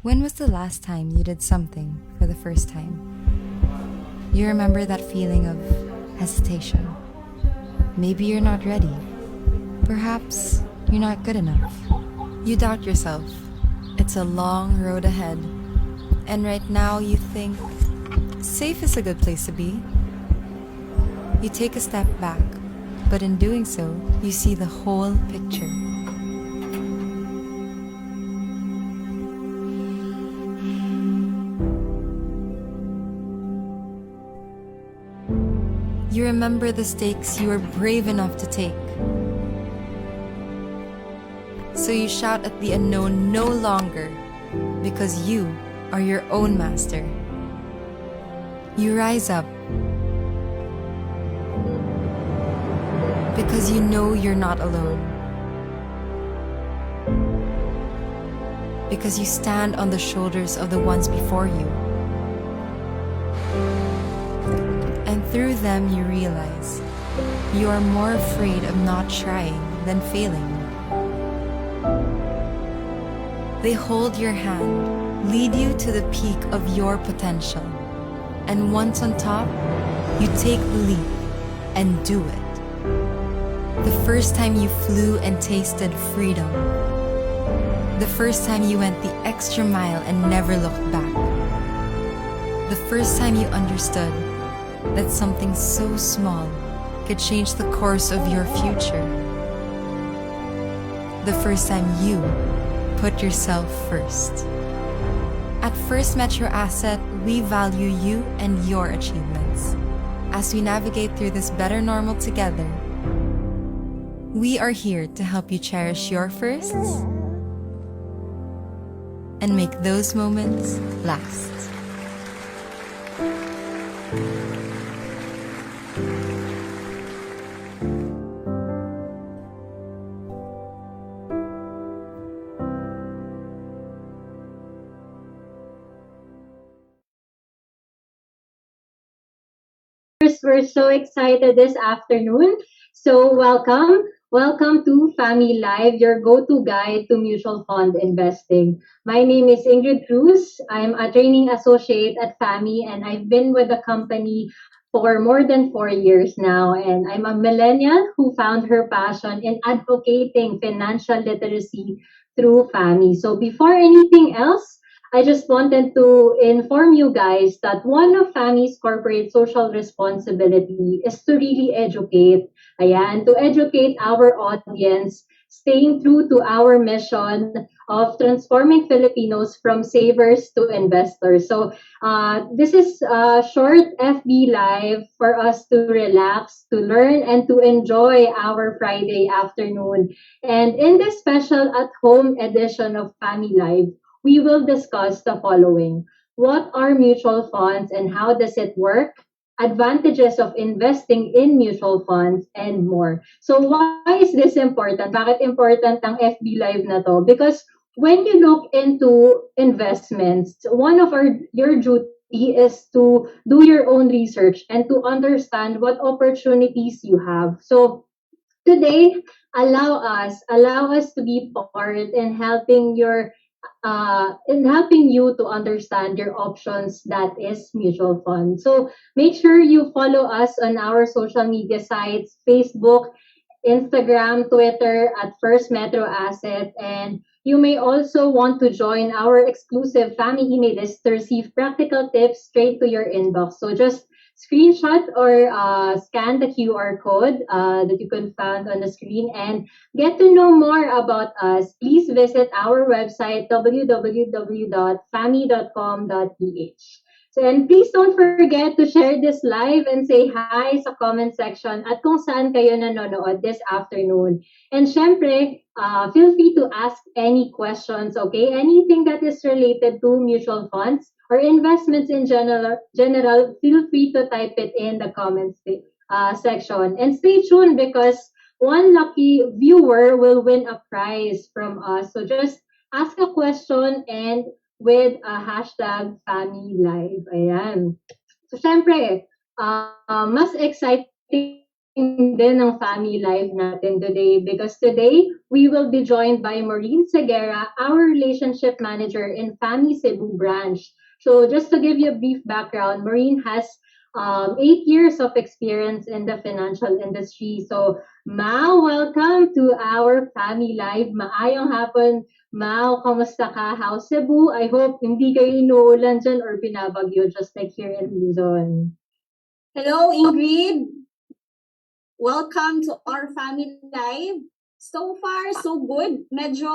When was the last time you did something for the first time? You remember that feeling of hesitation. Maybe you're not ready. Perhaps you're not good enough. You doubt yourself. It's a long road ahead. And right now you think, safe is a good place to be. You take a step back, but in doing so, you see the whole picture. You remember the stakes you were brave enough to take. So you shout at the unknown no longer, because you are your own master. You rise up, because you know you're not alone. Because you stand on the shoulders of the ones before you. And through them you realize you are more afraid of not trying than failing. They hold your hand, lead you to the peak of your potential. And once on top, you take the leap and do it. The first time you flew and tasted freedom. The first time you went the extra mile and never looked back. The first time you understood that something so small could change the course of your future. The first time you put yourself first. At FirstMetroAsset, we value you and your achievements. As we navigate through this better normal together, we are here to help you cherish your firsts and make those moments last. We're so excited this afternoon. So welcome to FAMI Live, your go-to guide to mutual fund investing. My name is Ingrid Cruz. I'm a training associate at FAMI and I've been with the company for more than 4 years now. And I'm a millennial who found her passion in advocating financial literacy through FAMI. So before anything else, I just wanted to inform you guys that one of FAMI's corporate social responsibility is to really educate. Ayan, to educate our audience, staying true to our mission of transforming Filipinos from savers to investors. So, this is a short FB Live for us to relax, to learn, and to enjoy our Friday afternoon. And in this special at-home edition of FAMI Live, we will discuss the following. What are mutual funds and how does it work? Advantages of investing in mutual funds and more. So why is this important? Bakit important ang FB Live na to? Because when you look into investments, one of your duty is to do your own research and to understand what opportunities you have. So today, allow us to be part in helping you to understand your options, that is mutual fund. So make sure you follow us on our social media sites, Facebook, Instagram, Twitter at First Metro Asset, and you may also want to join our exclusive family email list to receive practical tips straight to your inbox. So just screenshot or scan the QR code that you can find on the screen and get to know more about us. Please visit our website www.fami.com.ph. So, and please don't forget to share this live and say hi sa comment section at kung saan kayo nanonood this afternoon. And syempre, feel free to ask any questions, okay? Anything that is related to mutual funds or investments in general, feel free to type it in the comments section. And stay tuned because one lucky viewer will win a prize from us. So just ask a question and with a hashtag FamilyLive. Ayan. So, syempre, mas exciting din ng family live natin today because today we will be joined by Maureen Segura, our relationship manager in FAMI Cebu branch. So just to give you a brief background, Maureen has 8 years of experience in the financial industry. So Mao, welcome to our family live. Maayong hapon. Mao, kamusta ka? How's Cebu? I hope hindi kayo inuulan dyan or binabagyo just like here in Luzon. Hello, Ingrid. Welcome to our family live. So far, so good. Medyo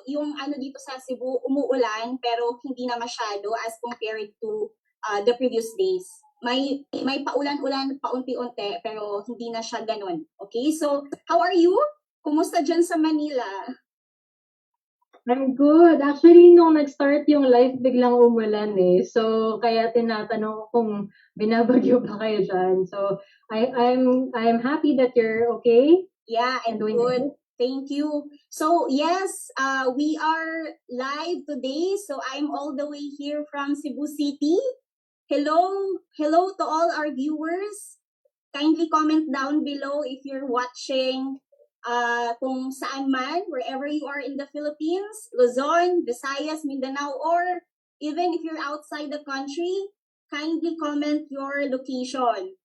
yung ano dito sa Cebu, umuulan pero hindi na masyado as compared to the previous days. May paulan-ulan paunti-unti pero hindi na siya ganun. Okay, so how are you? Kumusta dyan sa Manila? I'm good. Actually, nung nag-start yung live, biglang umulan eh. So, kaya tinatanong ko kung binabagyo ba kayo dyan. So, I'm happy that you're okay. Yeah, and doing good. good. Thank you. So yes, we are live today. So I'm all the way here from Cebu City. Hello to all our viewers. Kindly comment down below if you're watching kung saan man, wherever you are in the Philippines, Luzon, Visayas, Mindanao, or even if you're outside the country, kindly comment your location.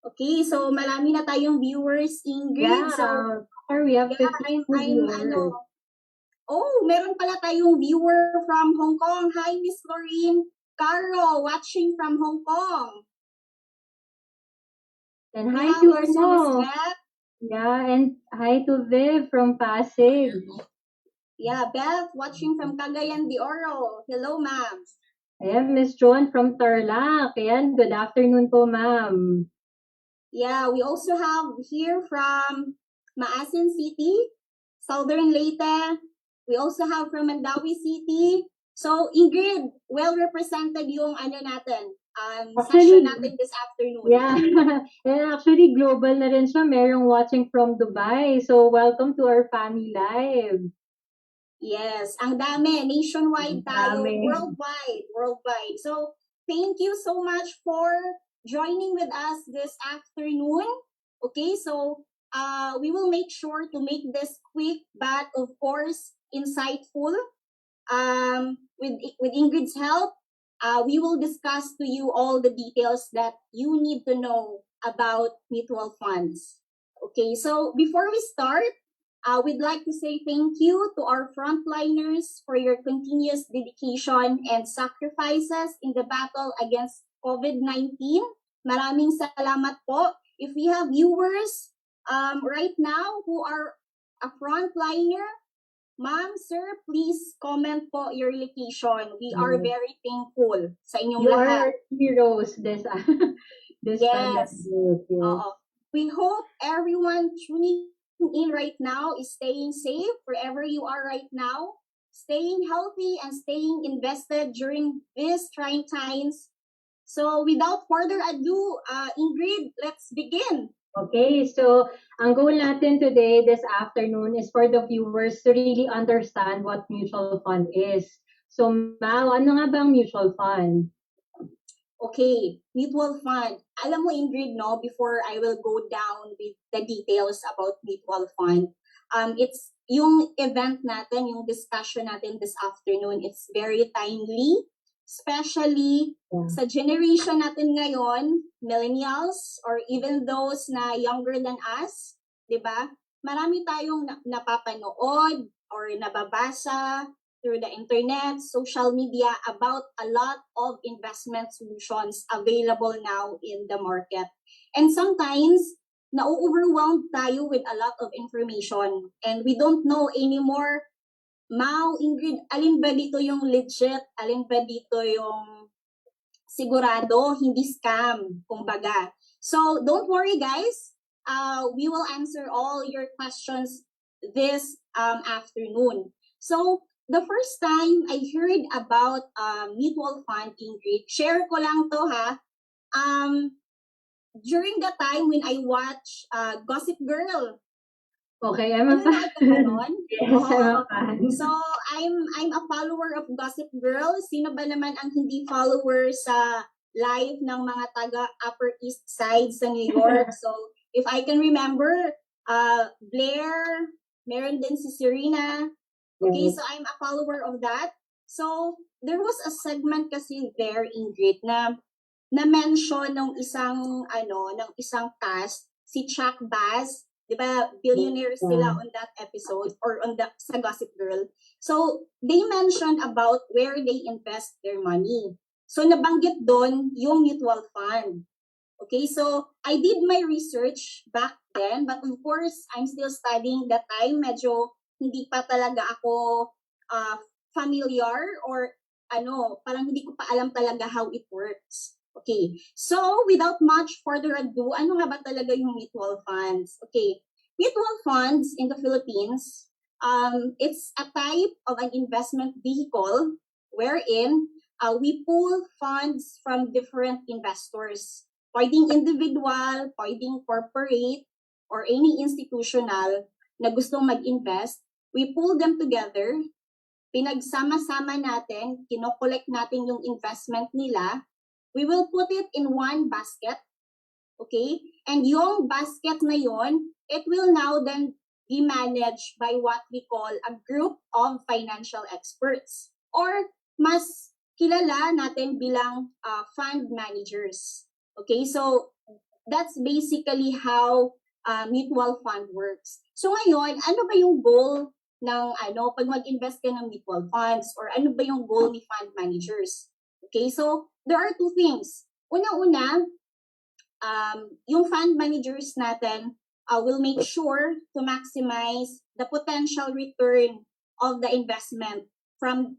Okay, so marami na tayong viewers, Ingrid. Yeah, So, we have yeah, 52 viewers. meron pala tayong viewer from Hong Kong. Hi, Miss Lorraine Caro, watching from Hong Kong. And We hi have to also Miss Beth. Yeah, and hi to Viv from Pasig. Yeah, Beth, watching from Cagayan de Oro. Hello, ma'am. Ayan, Miss Joan from Tarlac. Ayan, good afternoon po, ma'am. Yeah, we also have here from Maasin City, Southern Leyte. We also have from Mandawi City. So, Ingrid, well represented yung ano natin, session natin this afternoon. Yeah, and actually global na rin siya. Merong watching from Dubai. So, welcome to our family live. Yes, ang dami. Nationwide tayo. Dami. Worldwide. So, thank you so much for joining with us this afternoon. Okay, so we will make sure to make this quick but of course insightful. With Ingrid's help, we will discuss to you all the details that you need to know about mutual funds. Okay, so before we start, we'd like to say thank you to our frontliners for your continuous dedication and sacrifices in the battle against COVID-19. Maraming salamat po. If we have viewers right now who are a frontliner, ma'am, sir, please comment po your location. We are very thankful sa inyong lahat. You are heroes this Yes. Yes. We hope everyone tuning in right now is staying safe wherever you are right now, staying healthy and staying invested during these trying times. So without further ado, Ingrid, let's begin. Okay, so ang goal natin today, this afternoon, is for the viewers to really understand what mutual fund is. So, Mao, ano nga ba ang mutual fund? Okay, mutual fund. Alam mo, Ingrid, no, before I will go down with the details about mutual fund, it's yung event natin, yung discussion natin this afternoon, it's very timely, especially sa generation natin ngayon, millennials, or even those na younger than us, di ba? Marami tayong napapanood or nababasa through the internet, social media about a lot of investment solutions available now in the market. And sometimes, na-overwhelmed tayo with a lot of information and we don't know anymore, Mao, Ingrid, alin ba dito yung legit, alin ba dito yung sigurado, hindi scam, kumbaga. So, don't worry guys, we will answer all your questions this afternoon. So, the first time I heard about mutual fund, Ingrid, share ko lang to ha. During the time when I watch Gossip Girl. Okay, I'm a fan. Yes, I'm a fan. So, I'm a follower of Gossip Girl. Sino ba naman ang hindi follower sa live ng mga taga Upper East Side sa New York. So, if I can remember, Blair, meron din si Serena. Okay, so I'm a follower of that. So, there was a segment kasi there, Ingrid, na mention ng isang cast, si Chuck Bass, 'di ba? Billionaires sila on that episode or sa Gossip Girl. So, they mentioned about where they invest their money. So, nabanggit doon yung mutual fund. Okay, so I did my research back then, but of course, I'm still studying that time. Medyo hindi pa talaga ako familiar or parang hindi ko pa alam talaga how it works. Okay, so without much further ado, ano nga ba talaga yung mutual funds? Okay, mutual funds in the Philippines, it's a type of an investment vehicle wherein we pool funds from different investors. Pwedeng individual, pwedeng corporate, or any institutional na gustong mag-invest. We pool them together, pinagsama-sama natin, kinokollect natin yung investment nila. We will put it in one basket, okay? And yung basket na yon, it will now then be managed by what we call a group of financial experts, or mas kilala natin bilang fund managers. Okay, so that's basically how mutual fund works. So ngayon, ano ba yung goal ng pag mag-invest ka ng mutual funds, or ano ba yung goal ni fund managers? Okay, so there are two things. Una-una, yung fund managers natin will make sure to maximize the potential return of the investment from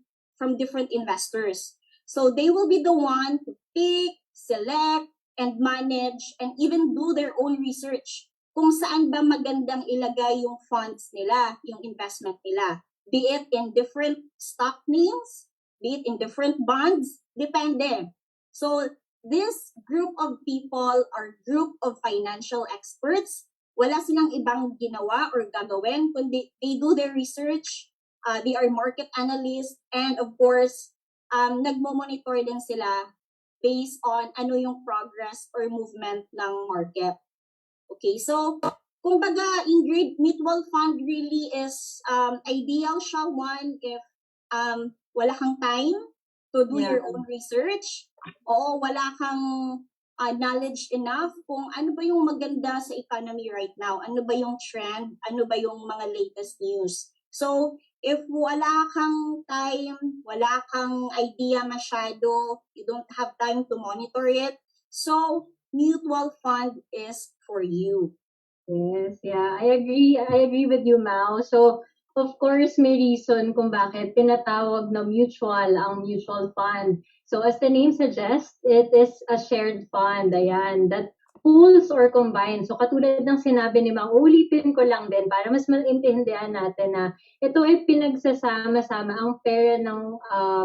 different investors. So they will be the one to pick, select, and manage, and even do their own research kung saan ba magandang ilagay yung funds nila, yung investment nila. Be it in different stock names, be it in different bonds, depende. So this group of people or group of financial experts, wala silang ibang ginawa or gagawin kundi they do their research, they are market analysts, and of course, nagmo-monitor din sila based on ano yung progress or movement ng market. Okay, so kumbaga, Ingrid, mutual fund really is ideal siya, one, if wala kang time to do your own research, o wala kang knowledge enough kung ano ba yung maganda sa economy right now, ano ba yung trend, ano ba yung mga latest news. So, if wala kang time, wala kang idea masyado, you don't have time to monitor it, so mutual fund is for you. Yes, yeah, I agree. I agree with you, Mao. So, of course, may reason kung bakit tinatawag na mutual ang mutual fund. So, as the name suggests, it is a shared fund. Ayan, that pools or combines. So, katulad ng sinabi ni Mao, ulitin ko lang din para mas maintindihan natin na ito ay pinagsasama-sama ang pera ng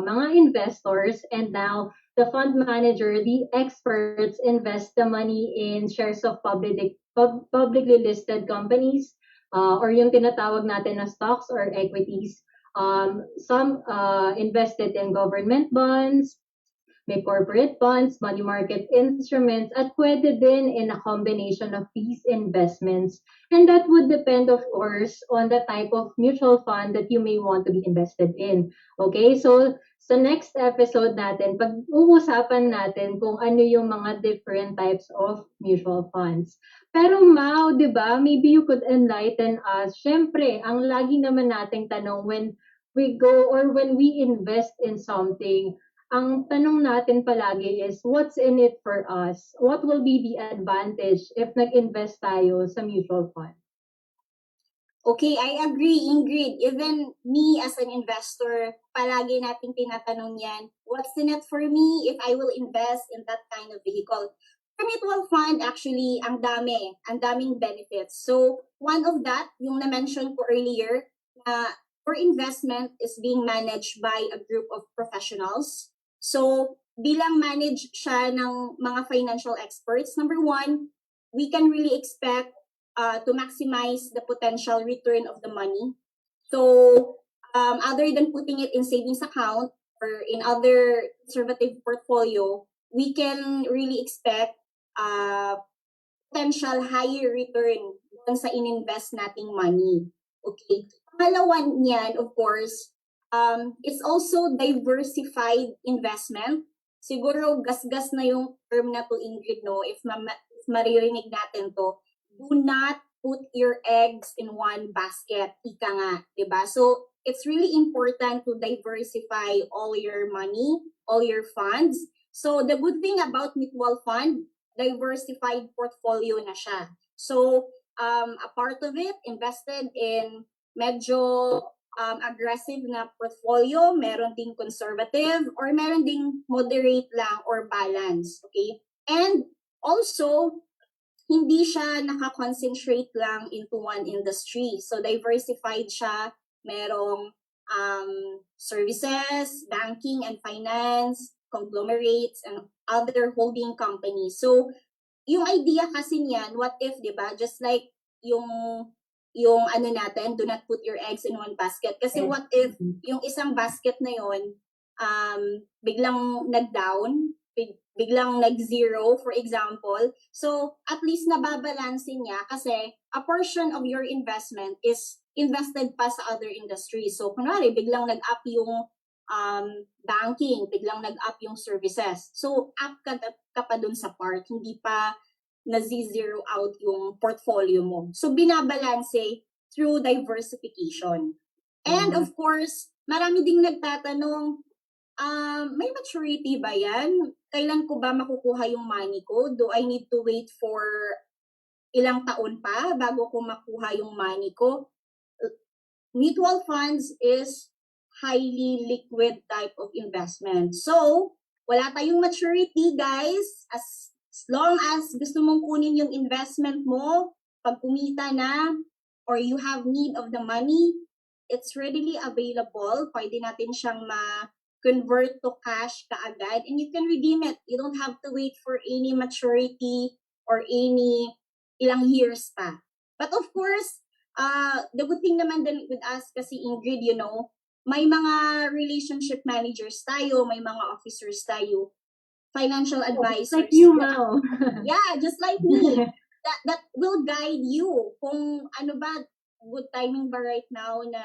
mga investors, and now the fund manager, the experts invest the money in shares of publicly listed companies, or yung tinatawag natin na stocks or equities. Some invested in government bonds, may corporate bonds, money market instruments, at pwede din in a combination of these investments. And that would depend, of course, on the type of mutual fund that you may want to be invested in. Okay, so sa next episode natin, pag-uusapan natin kung ano yung mga different types of mutual funds. Pero Mao, di ba, maybe you could enlighten us. Siyempre, ang lagi naman nating tanong when we go or when we invest in something, ang tanong natin palagi is, what's in it for us? What will be the advantage if nag-invest tayo sa mutual fund? Okay, I agree, Ingrid. Even me as an investor, palagi nating tinatanong yan, what's in it for me if I will invest in that kind of vehicle? For mutual fund, actually, ang daming benefits. So, one of that, yung na-mention ko earlier, na for investment is being managed by a group of professionals. So, bilang manage siya ng mga financial experts, number one, we can really expect to maximize the potential return of the money. So, other than putting it in savings account or in other conservative portfolio, we can really expect potential higher return dun sa ininvest nating money. Okay. Pangalawa niyan, of course, it's also diversified investment. Siguro gasgas na yung term na to, Ingrid, no? If maririnig natin to, do not put your eggs in one basket. Ika nga, diba? So, it's really important to diversify all your money, all your funds. So, the good thing about mutual fund, diversified portfolio na siya. So, a part of it, invested in medyo aggressive na portfolio, meron ding conservative, or meron ding moderate lang or balance, okay? And also, hindi siya nakakoncentrate lang into one industry. So, diversified siya. Merong services, banking and finance, conglomerates, and other holding companies. So, yung idea kasi niyan, what if, di ba? Just like yung ano natin, do not put your eggs in one basket. Kasi what if yung isang basket na yon biglang nag-down, biglang nag-zero, for example. So, at least nababalansin niya kasi a portion of your investment is invested pa sa other industries. So, kunwari, biglang nag-up yung banking, biglang nag-up yung services. So, up ka pa dun sa part, hindi pa na-zero out yung portfolio mo. So, binabalanse through diversification. And of course, marami ding nagtatanong, may maturity ba yan? Kailan ko ba makukuha yung money ko? Do I need to wait for ilang taon pa bago ko makuha yung money ko? Mutual funds is highly liquid type of investment. So, wala tayong maturity, guys. As long as gusto mong kunin yung investment mo, pag kumita na, or you have need of the money, it's readily available. Pwede natin siyang ma-convert to cash kaagad, and you can redeem it. You don't have to wait for any maturity or any ilang years pa. But of course, the good thing naman din with us kasi, Ingrid, you know, may mga relationship managers tayo, may mga officers tayo, financial advisors. Like you, Mao. Yeah, just like me. That will guide you kung ano ba, good timing ba right now na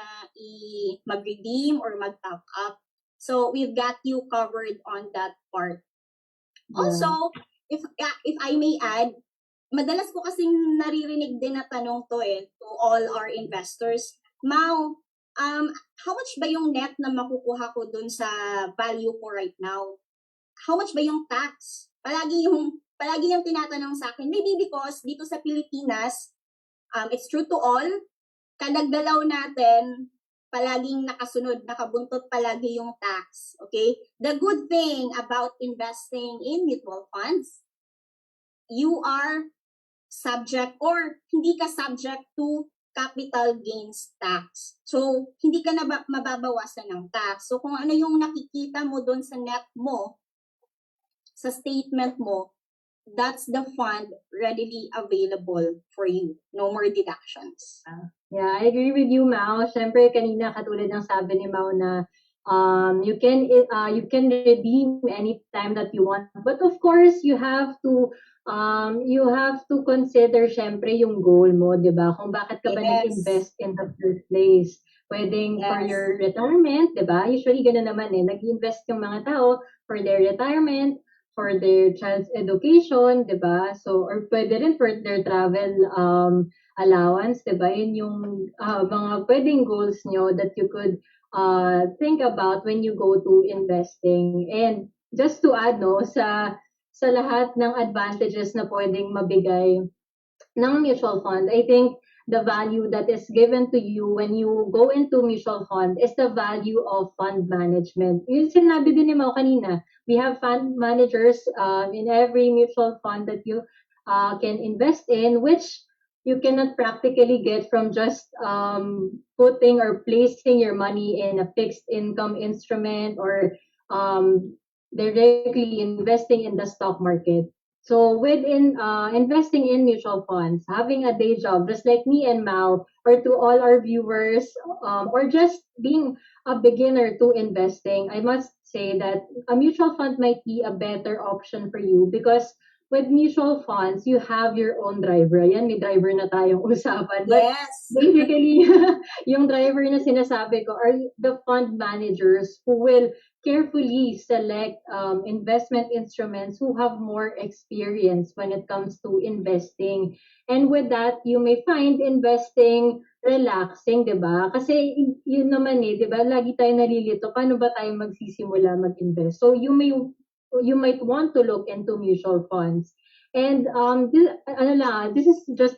mag-redeem or mag-top up. So, we've got you covered on that part. Yeah. Also, if I may add, madalas ko kasing naririnig din na tanong to to all our investors. Mau, how much ba yung net na makukuha ko dun sa value ko right now? How much ba yung tax? Palagi yung tinatanong sa akin. Maybe because dito sa Pilipinas, it's true to all, kadagdalaw natin, palaging nakasunod, nakabuntot palagi yung tax. Okay? The good thing about investing in mutual funds, you are subject or hindi ka subject to capital gains tax. So, hindi ka na mababawasan ng tax. So, kung ano yung nakikita mo doon sa net mo, sa statement mo, that's the fund readily available for you. No more deductions. Yeah, I agree with you, Mao. Siyempre, kanina katulad ng sabi ni Mao na you can redeem anytime that you want. But of course, you have to consider syempre yung goal mo, 'di ba? Kung bakit ka ba nag-invest in the first place. Pwedeng for your retirement, 'di ba? Usually ganun naman nag-invest yung mga tao for their retirement, for their child's education, 'di ba? So or pwede rin for their travel allowance, 'di ba? Yun yung mga pwedeng goals nyo that you could think about when you go to investing. And just to add sa lahat ng advantages na pwedeng mabigay ng mutual fund, I think the value that is given to you when you go into mutual fund is the value of fund management. Yung sinabi din ni Mau kanina, we have fund managers in every mutual fund that you can invest in, which you cannot practically get from just putting or placing your money in a fixed income instrument or directly investing in the stock market. So within investing in mutual funds, having a day job, just like me and Mal, or to all our viewers, or just being a beginner to investing, I must say that a mutual fund might be a better option for you because with mutual funds, you have your own driver. Ayan, may driver na tayong usapan. But Yes. basically, yung driver na sinasabi ko are the fund managers who will carefully select investment instruments who have more experience when it comes to investing. And with that, you may find investing relaxing, di ba? Kasi yun naman di ba? Lagi tayo nalilito, paano ba tayo magsisimula mag-invest? So you might want to look into mutual funds. And this is just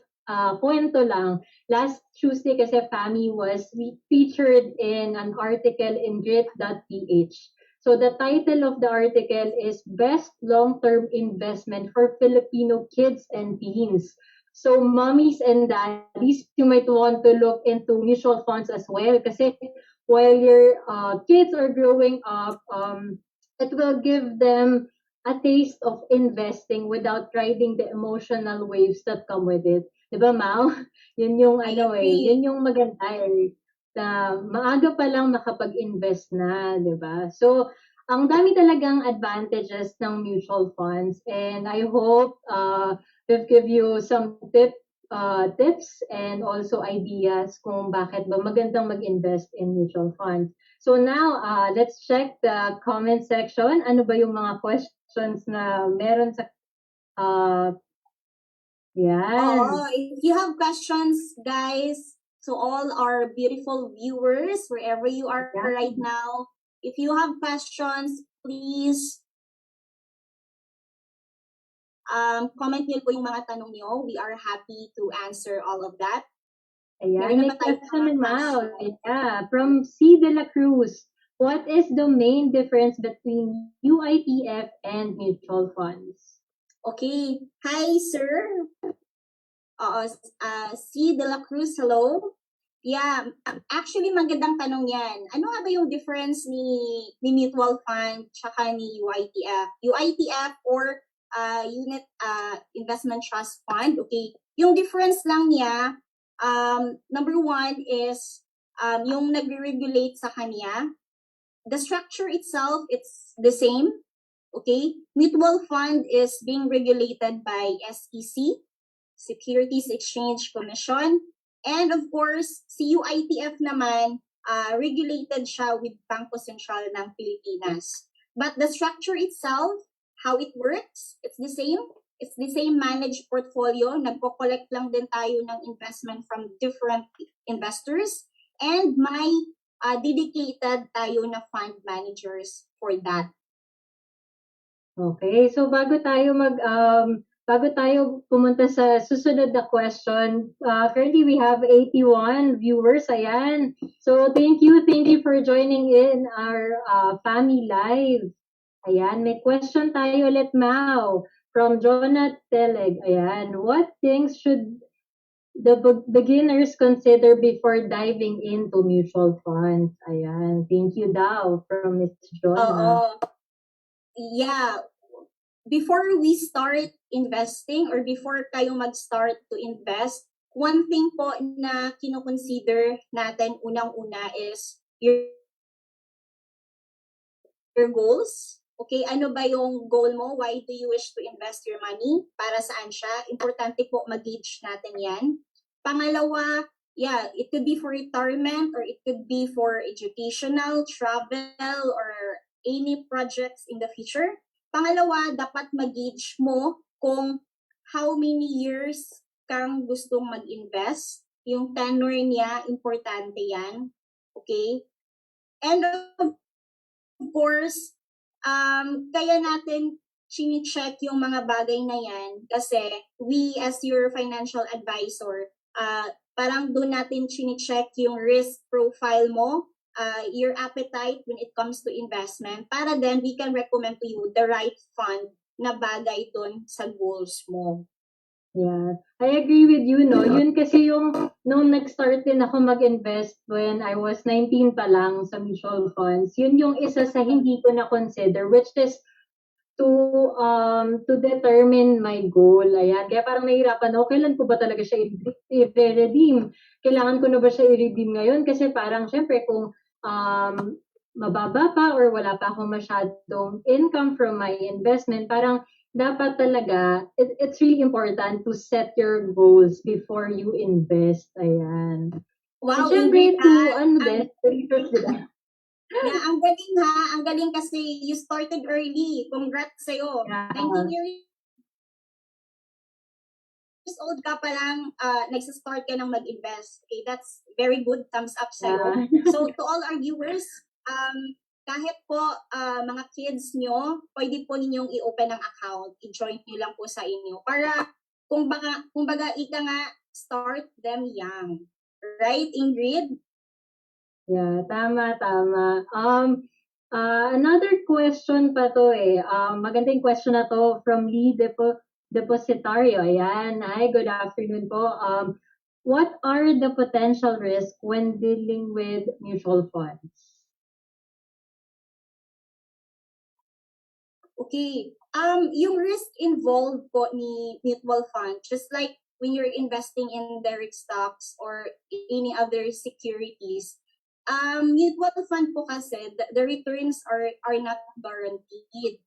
kwento lang. Last Tuesday kasi FAMI was featured in an article in grit.ph. So the title of the article is Best Long-Term Investment for Filipino Kids and Teens. So mommies and daddies, you might want to look into mutual funds as well kasi while your kids are growing up, it will give them a taste of investing without riding the emotional waves that come with it. Diba, Mau? Yun yung I yun agree. yung maganda na maaga pa lang makapag-invest na, di ba? So, ang dami talagang advantages ng mutual funds and I hope we've give you some tips and also ideas kung bakit ba magandang mag-invest in mutual funds. So now, let's check the comment section. Ano ba yung mga questions na meron sa yan. If you have questions, guys, to all our beautiful viewers, wherever you are Yeah. right now, if you have questions, please comment nyo po yung mga tanong nyo. We are happy to answer all of that. Ayan, may Meron na tayong question mga ni Mau. questions. Yeah, from C. De La Cruz. What is the main difference between UITF and mutual funds? Okay. Hi, sir. C. De La Cruz, hello. Yeah, actually magandang tanong yan. Ano nga ba yung difference ni mutual fund tsaka ni UITF? UITF or unit investment trust fund. Okay. Yung difference lang niya, number one is yung nagre-regulate sa kanya. The structure itself, it's the same. Okay. Mutual fund is being regulated by SEC, Securities Exchange Commission. And of course, si UITF naman, regulated siya with Bangko Sentral ng Pilipinas. But the structure itself, how it works, it's the same. It's the same managed portfolio. Nagko-collect lang din tayo ng investment from different investors. And may dedicated tayo na fund managers for that. Okay, so bago tayo pumunta sa susunod na question, currently we have 81 viewers, ayan. So thank you for joining in our FAMI Live. Ayan, may question tayo ulit, Mau, from Jonat Teleg. Ayan, what things should the beginners consider before diving into mutual funds? Ayan, thank you daw from Miss Jonah. Yeah, before we start investing or before kayo mag-start to invest, one thing po na kino-consider natin unang-una is your goals. Okay, ano ba yung goal mo? Why do you wish to invest your money? Para saan siya? Importante po mag-gauge natin yan. Pangalawa, yeah, it could be for retirement or it could be for educational, travel, or any projects in the future. Pangalawa, dapat mag-gauge mo kung how many years kang gustong mag-invest. Yung tenure niya, importante yan. Okay? And of course, kaya natin chine-check yung mga bagay na yan kasi we as your financial advisor, parang doon natin chine-check yung risk profile mo, your appetite when it comes to investment para then we can recommend to you the right fund na bagay doon sa goals mo. Yeah, I agree with you, no? Yun kasi yung, nung nag-start din ako mag-invest when I was 19 pa lang sa mutual funds, yun yung isa sa hindi ko na-consider, which is to determine my goal. Ayan. Kaya parang nahihirapan ako, kailan ko ba talaga siya i-redeem? Kailangan ko na ba siya i-redeem ngayon? Kasi parang syempre kung mababa pa or wala pa akong masyadong income from my investment, parang dapat talaga, it's really important to set your goals before you invest. Ayan. Wow, And syempre, Ingrid, to research nila. ang galing ha. Ang galing kasi you started early. Congrats sa'yo. Yeah. 19 years old ka pa lang, nagsastart ka ng mag-invest. Okay, that's very good. Thumbs up sa'yo. Yeah. So, to all our viewers, kahit po mga kids nyo, pwede po ninyong i-open ang account. I-join nyo lang po sa inyo. Para, kung baga ika nga, start them young. Right, Ingrid? Yeah, tama. Another question pa to eh. Magandang question na to from Lee Depositario. Ayan. Hi, good afternoon po. What are the potential risks when dealing with mutual funds? Okay. Yung risk involved po ni mutual fund, just like when you're investing in direct stocks or any other securities, mutual fund po kasi, the returns are not guaranteed.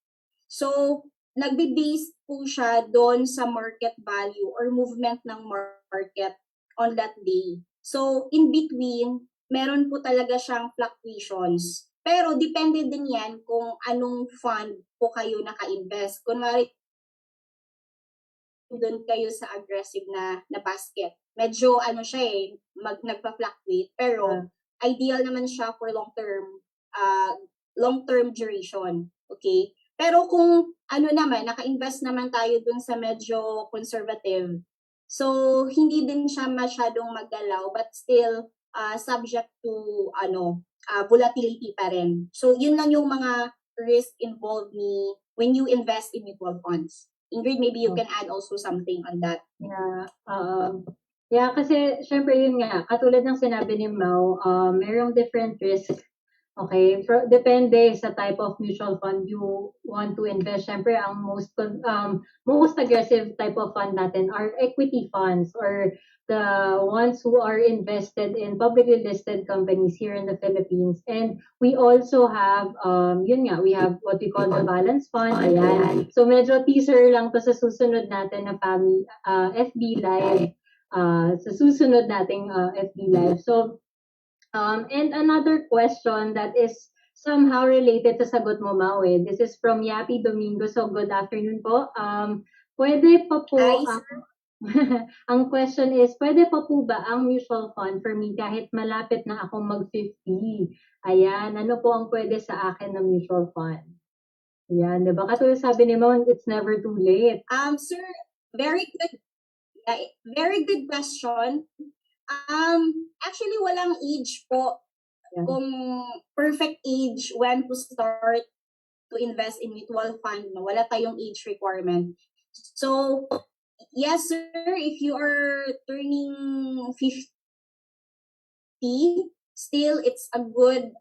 So, nagbe-base po siya doon sa market value or movement ng market on that day. So, in between, meron po talaga siyang fluctuations. Pero depende din yan kung anong fund po kayo naka-invest. Kunwari, doon kayo sa aggressive na basket. Medyo siya nagpa-fluctuate. Pero ideal naman siya for long-term duration. Okay? Pero kung naman, naka-invest naman tayo doon sa medyo conservative. So, hindi din siya masyadong maggalaw but still subject to volatility pa rin. So, yun lang yung mga risk involved when you invest in mutual funds. Ingrid, maybe you can add also something on that. Yeah, kasi syempre yun nga, katulad ng sinabi ni Mau, mayroong different risks. Okay, depende sa type of mutual fund you want to invest. Syempre, ang most aggressive type of fund natin are equity funds or the ones who are invested in publicly listed companies here in the Philippines. And we also have, we have what we call the balance fund. Ayan. So medyo teaser lang to sa susunod natin na FAMI, FB Live. Sa susunod nating FB Live. So, and another question that is somehow related sa sagot mo, Maue. This is from Yapi Domingo. So, good afternoon po. Pwede pa po, ang question is, pwede pa po ba ang mutual fund for me kahit malapit na akong mag-50? Ayan, ano po ang pwede sa akin na mutual fund? Ayan, diba? Katulad sabi ni Mo, it's never too late. Sir, very good question. Actually, walang age po. Yeah. Kung perfect age when to start to invest in mutual fund, no? Wala tayong age requirement. So, yes, sir, if you are turning 50, still it's a good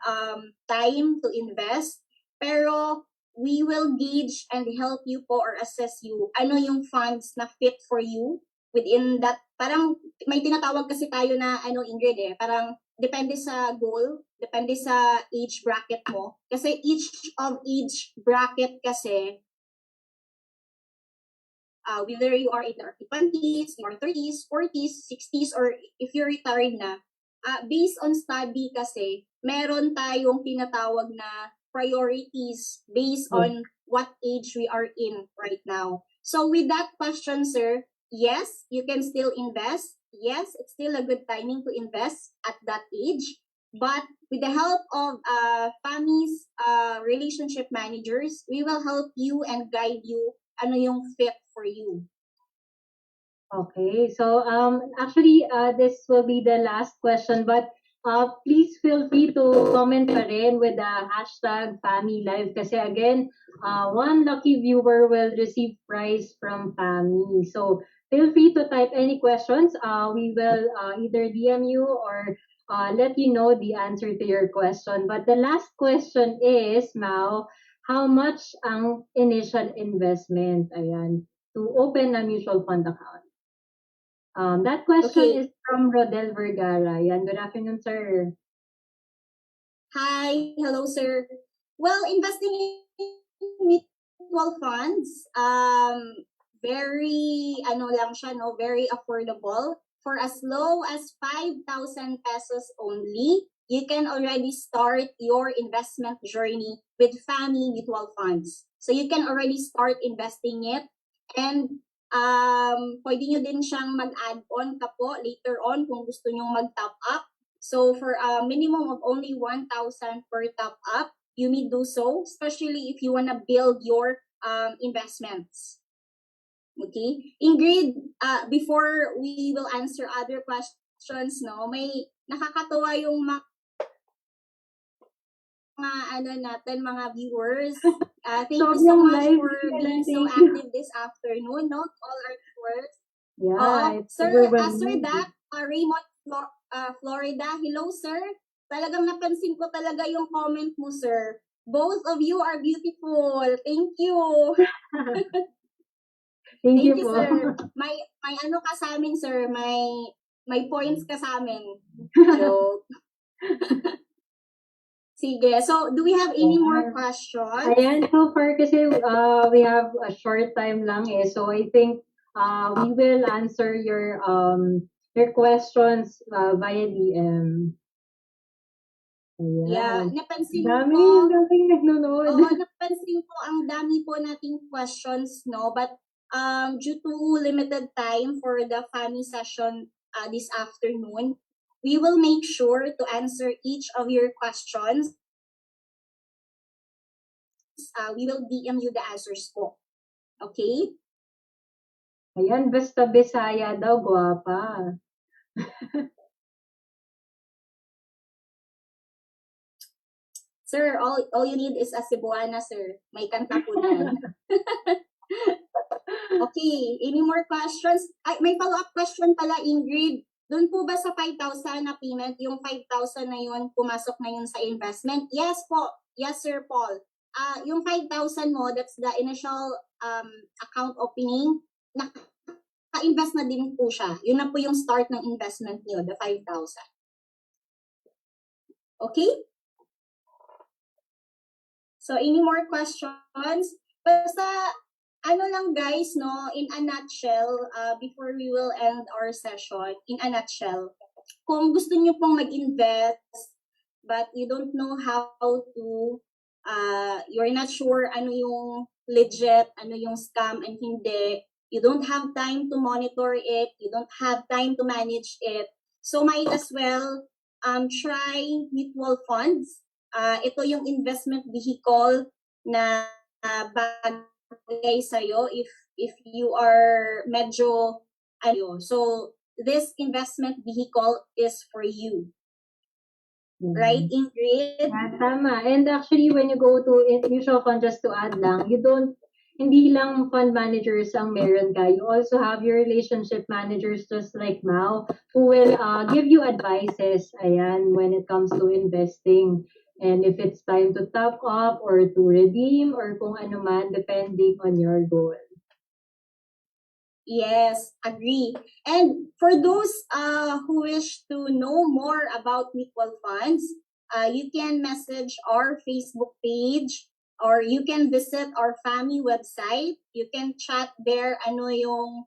time to invest. Pero, we will gauge and help you po or assess you ano yung funds na fit for you within that. Parang may tinatawag kasi tayo na Ingrid parang depende sa goal, depende sa age bracket mo. Kasi each age bracket kasi whether you are in your 20s, your 30s, 40s, 60s, or if you're retired na, based on study kasi, meron tayong tinatawag na priorities based on what age we are in right now. So with that question, sir, yes, you can still invest. Yes, it's still a good timing to invest at that age. But with the help of FAMI's relationship managers, we will help you and guide you ano yung fit for you. Okay, so actually this will be the last question, but please feel free to comment pa rin with the hashtag FamiLive kasi again, one lucky viewer will receive prize from FAMI. So feel free to type any questions. We will either DM you or let you know the answer to your question. But the last question is, Mao, how much ang initial investment, ayan, to open a mutual fund account? That question Okay. is from Rodel Vergara. Yan, good afternoon, sir. Hi, hello sir. Well, investing in mutual funds, very lang siya, no, very affordable. For as low as 5,000 pesos only, you can already start your investment journey with FAMI mutual funds. So you can already start investing it, and pwede nyo din siyang mag-add-on ka po later on kung gusto nyo mag-top up. So for a minimum of only 1,000 per top up, you may do so, especially if you want to build your investments. Okay? Ingrid, before we will answer other questions, no, may nakakatawa yung mga mga viewers. Thank you so much for being so active this afternoon, no? All our viewers. Yeah, Sir Dak, Raymond Florida, hello sir. Talagang napansin ko talaga yung comment mo, sir. Both of you are beautiful. Thank you. Thank you po. sir. May ano ka sa amin, sir. May points ka sa amin. So, sige. So, do we have any more questions? Ayan, so far kasi we have a short time lang eh. So I think we will answer your questions via DM. Ayan. Yeah, napansin Daming nagnonood. Oo, napansin ko ang dami po nating questions, no? But due to limited time for the FAMI session this afternoon, we will make sure to answer each of your questions. We will DM you the answers po. Okay? Ayan, basta Bisaya daw, guwapa. Sir, all you need is a Cebuana, sir. May kanta po yan. Okay, any more questions? Ay, may follow-up question pala, Ingrid. Doon po ba sa 5,000 na payment, yung 5,000 na yun, pumasok na yun sa investment? Yes po. Yes, Sir Paul. Yung 5,000 mo, that's the initial account opening, naka-invest na din po siya. Yun na po yung start ng investment niyo, the 5,000. Okay? So, any more questions? Basta, lang guys, no, in a nutshell, before we will end our session, in a nutshell, kung gusto niyo pong mag-invest, but you don't know how to, you're not sure ano yung legit, ano yung scam and hindi, you don't have time to monitor it, you don't have time to manage it, so might as well try mutual funds. Ito yung investment vehicle na bagay sa'yo if you are medyo so this investment vehicle is for you. Right, Ingrid? Yeah, tama. And actually, when you go to mutual fund, just to add lang, hindi lang fund managers ang meron ka. You also have your relationship managers just like Mao who will give you advices, ayan, when it comes to investing. And if it's time to top up or to redeem or kung ano man, depending on your goal. Yes, agree. And for those who wish to know more about mutual funds, you can message our Facebook page or you can visit our FAMI website. You can chat there ano yung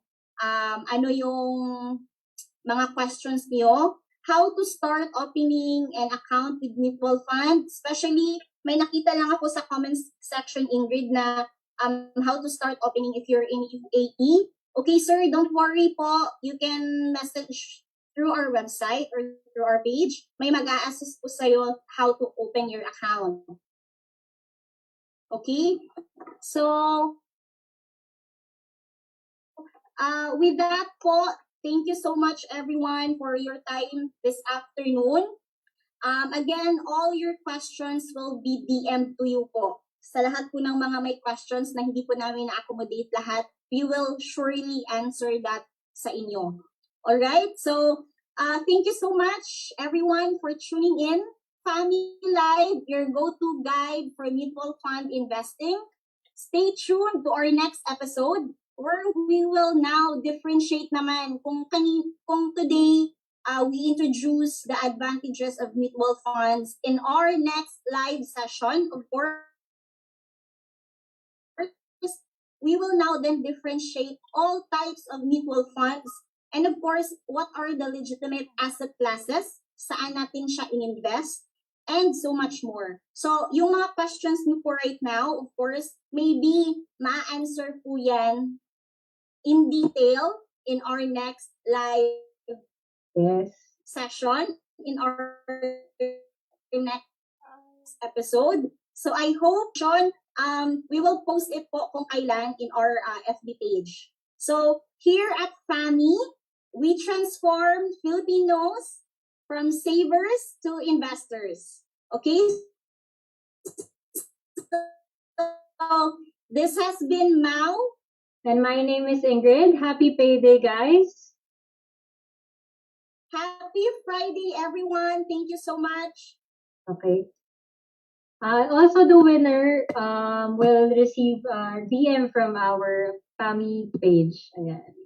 mga questions niyo. How to start opening an account with mutual fund. Especially, may nakita lang ako sa comments section, Ingrid, na how to start opening if you're in UAE. Okay, sir, don't worry po. You can message through our website or through our page. May mag-a-assist po sa'yo how to open your account. Okay? So, with that po, thank you so much everyone for your time this afternoon. Again, all your questions will be DM to you po. Sa lahat po ng mga may questions na hindi po namin na-accommodate lahat, we will surely answer that sa inyo. Alright? So, thank you so much everyone for tuning in. FAMI Live, your go-to guide for mutual fund investing. Stay tuned to our next episode where we will now differentiate naman kung today we introduce the advantages of mutual funds. In our next live session, of course, we will now then differentiate all types of mutual funds and of course, what are the legitimate asset classes, saan natin siya in-invest, and so much more. So, yung mga questions niyo po right now, of course, maybe ma-answer po yan in detail in our next live session, in our next episode. So I hope, Sean, we will post it po kung kailan in our FB page. So here at FAMI, we transform Filipinos from savers to investors. Okay? So this has been Mau. And my name is Ingrid. Happy payday, guys. Happy Friday, everyone. Thank you so much. Okay. Also, the winner will receive a DM from our FAMI page. Ayan.